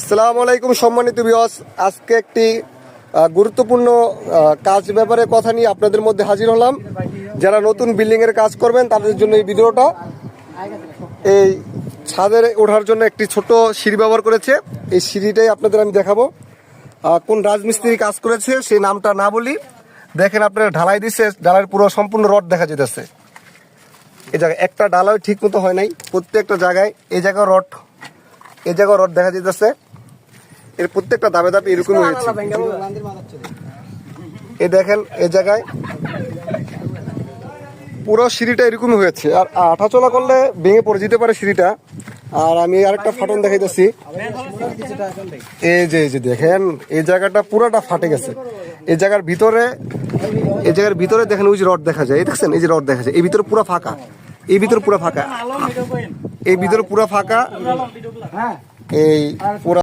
আসসালামু আলাইকুম সম্মানিত ভিউয়ার্স, আজকে একটি গুরুত্বপূর্ণ কাজ ব্যাপারে কথা নিয়ে আপনাদের মধ্যে হাজির হলাম। যারা নতুন বিল্ডিং এর কাজ করবেন তাদের জন্য এই ভিডিওটা। এই ছাদের ওঠার জন্য একটি ছোট সিঁড়ি ব্যবহার করেছে। এই সিঁড়িটাই আপনাদের আমি দেখাবো। কোন রাজমিস্ত্রি কাজ করেছে সেই নামটা না বলি, দেখেন আপনারা ঢালাই দিচ্ছে, ঢালাইয়ের পুরো সম্পূর্ণ রড দেখা যেতেছে। এই জায়গায় একটা ঢালাই ঠিক মতো হয় নাই, প্রত্যেকটা জায়গায় এই জায়গায় রড দেখা যেতেছে। এর প্রত্যেকটা ধাপে ধাপে এরকম হয়েছে। এই দেখেন এই জায়গায় পুরো সিঁড়িটা এরকম হয়েছে, আর হাঁটাচলা করলে ভেঙে পড়ে যেতে পারে সিঁড়িটা। আর আমি আরেকটা ফাটন দেখাইতেছি, এই যে দেখেন এই জায়গাটা পুরোটা ফাটে গেছে। এই জায়গার ভিতরে দেখেন ওই যে রড দেখা যায়, এই দেখছেন এই যে রড দেখা যায়। এই ভিতরে পুরো ফাঁকা, এই ভিতরে পুরো ফাঁকা, এই ভিতরে পুরো ফাঁকা, এই পুরো